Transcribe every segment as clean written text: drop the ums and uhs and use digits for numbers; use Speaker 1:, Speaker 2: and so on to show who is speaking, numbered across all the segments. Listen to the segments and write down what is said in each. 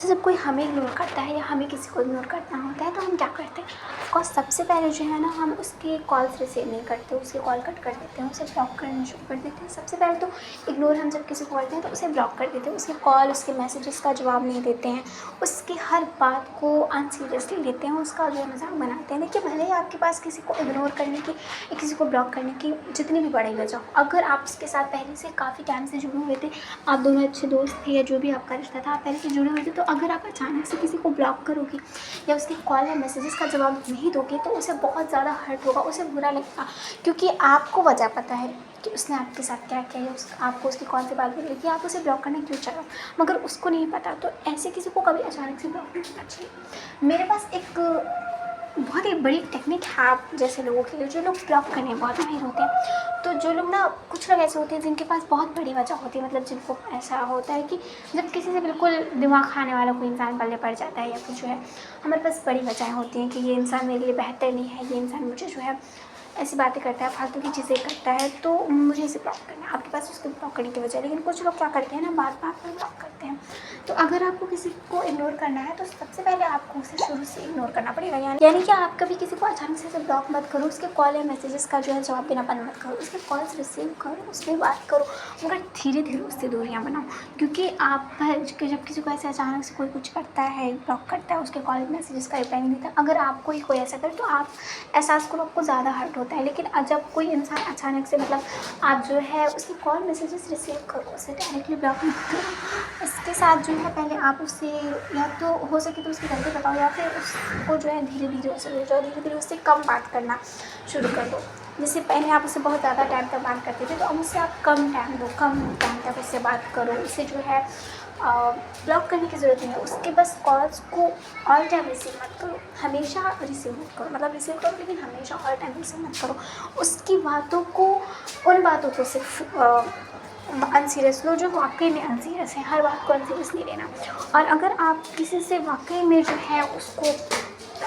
Speaker 1: जब कोई हमें इग्नोर करता है या हमें किसी को इग्नोर करना होता है तो हम क्या करते हैं। ऑफकोर्स सबसे पहले जो है ना, हम उसके कॉल्स रिसीव नहीं करते, उसके कॉल कट कर देते हैं, उसे ब्लॉक करना शुरू कर देते हैं। सबसे पहले तो इग्नोर हम जब किसी को करते हैं तो उसे ब्लॉक कर देते हैं, उसके कॉल उसके मैसेजेस का जवाब नहीं देते हैं, उसकी हर बात को अनसीरियसली लेते हैं, उसका जो मजाक बनाते हैं। देखिए, भले ही आपके पास किसी को इग्नोर करने की या किसी को ब्लॉक करने की जितनी भी बड़ी वजह हो, अगर आप उसके साथ पहले से काफ़ी टाइम से जुड़े हुए थे, आप दोनों अच्छे दोस्त थे या जो भी आपका रिश्ता था, आप पहले से जुड़े हुए थे, तो अगर आप अचानक से किसी को ब्लॉक करोगे या उसके कॉल या मैसेजेस का जवाब नहीं दोगे तो उसे बहुत ज़्यादा हर्ट होगा, उसे बुरा लगेगा, क्योंकि आपको वजह पता है कि उसने आपके साथ क्या किया या आपको उसकी कौन सी बात बोली कि आप उसे ब्लॉक करने क्यों चाहो, मगर उसको नहीं पता। तो ऐसे किसी को कभी अचानक से ब्लॉक नहीं करना चाहिए। मेरे पास एक बहुत ही बड़ी टेक्निक है आप जैसे लोगों के लिए, जो लोग ब्लॉक करने में बहुत माहिर होते हैं। तो जो लोग ना, कुछ लोग ऐसे होते हैं जिनके पास बहुत बड़ी वजह होती है, मतलब जिनको ऐसा होता है कि जब किसी से बिल्कुल दिमाग खाने वाला कोई इंसान पल्ले पड़ जाता है, या फिर जो है हमारे पास बड़ी वजह होती हैं कि ये इंसान मेरे लिए बेहतर नहीं है, ये इंसान मुझे जो है ऐसी बातें करता है, फालतू की चीज़ें करता है, तो मुझे इसे ब्लॉक करना है। आपके पास उसको ब्लॉक करने की वजह, लेकिन कुछ लोग क्या करते हैं ना, बात बात पर ब्लॉक करते हैं। तो अगर आपको किसी को इग्नोर करना है तो सबसे पहले आपको उसे शुरू से इग्नोर करना पड़ेगा। यानी कि आप कभी किसी को अचानक से ब्लॉक मत करो, उसके कॉल या मैसेजेस का जो है जवाब देना बंद मत करो, उसके कॉल्स रिसीव करो, उससे बात करो, मगर धीरे धीरे उससे दूरियाँ बनाओ। क्योंकि आप जब किसी को ऐसे अचानक से कोई कुछ करता है, ब्लॉक करता है, उसके कॉल मैसेजेस का रिप्लाई नहीं देता, अगर आपको ही कोई ऐसा करे तो आप एहसास करो आपको ज़्यादा हर्ट होता है। लेकिन जब कोई इंसान अचानक से, मतलब आप जो है उसकी कॉल मैसेजेस रिसीव करो, उसे डायरेक्टली ब्लॉक मत करो। इसके साथ जो है पहले आप उससे, या तो हो सके तो उसकी गलती बताओ, या फिर उसको जो है धीरे धीरे उससे दूर जाओ, धीरे धीरे उससे कम बात करना शुरू कर दो। जैसे पहले आप उससे बहुत ज़्यादा टाइम तक बात करते थे, तो अब उससे आप कम टाइम दो, कम टाइम तक उससे बात करो। उसे जो है ब्लॉक करने की ज़रूरत नहीं है, उसके बस कॉल्स को ऑल टाइम रिसीव मत करो, हमेशा रिसीव मत करो, मतलब रिसीव करो लेकिन हमेशा ऑल टाइम रिसीव मत करो। उसकी बातों को, उन बातों को सिर्फ अनसीरियस लो जो वाकई में अनसीरियस है, हर बात को अनसीरियस नहीं लेना। और अगर आप किसी से वाकई में जो है उसको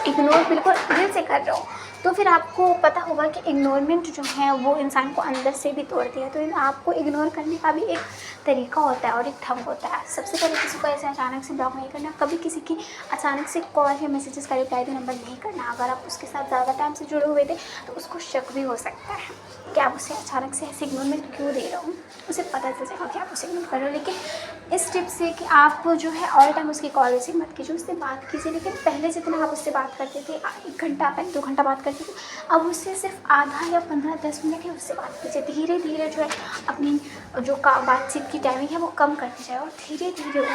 Speaker 1: इग्नोर बिल्कुल दिल से कर रहे हो, तो फिर आपको पता होगा कि इग्नोरमेंट जो है वो इंसान को अंदर से भी तोड़ती है। तो आपको इग्नोर करने का भी एक तरीका होता है और एक ढंग होता है। सबसे पहले किसी को ऐसे अचानक से ब्लॉक नहीं करना, कभी किसी की अचानक से कॉल या मैसेजेस का रिप्लाई देना बंद नहीं करना। अगर आप उसके साथ ज़्यादा टाइम से जुड़े हुए थे तो उसको शक भी हो सकता है कि आप उसे अचानक से ऐसे इग्नोरमेंट क्यों दे रहे हो, उसे पता चल जाएगा कि आप उसे इग्नोर कर रहे हो। लेकिन इस टिप से कि आप जो है ऑल टाइम उसकी कॉल रिसीव मत कीजिए, उससे बात कीजिए, लेकिन पहले जितना आप उससे बात करते थे, 1 घंटा पहले 2 घंटा बात करते थे, अब उससे सिर्फ आधा या 15-10 मिनट ही उससे बात कीजिए। धीरे धीरे जो है अपनी जो बातचीत की टाइमिंग है वो कम करते जाए, और धीरे धीरे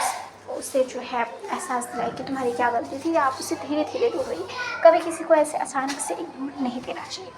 Speaker 1: उससे जो है एहसास दिलाए कि तुम्हारी क्या गलती थी, या आप उससे धीरे धीरे दूर रहिए। कभी किसी को ऐसे अचानक से इग्नोर नहीं देना चाहिए।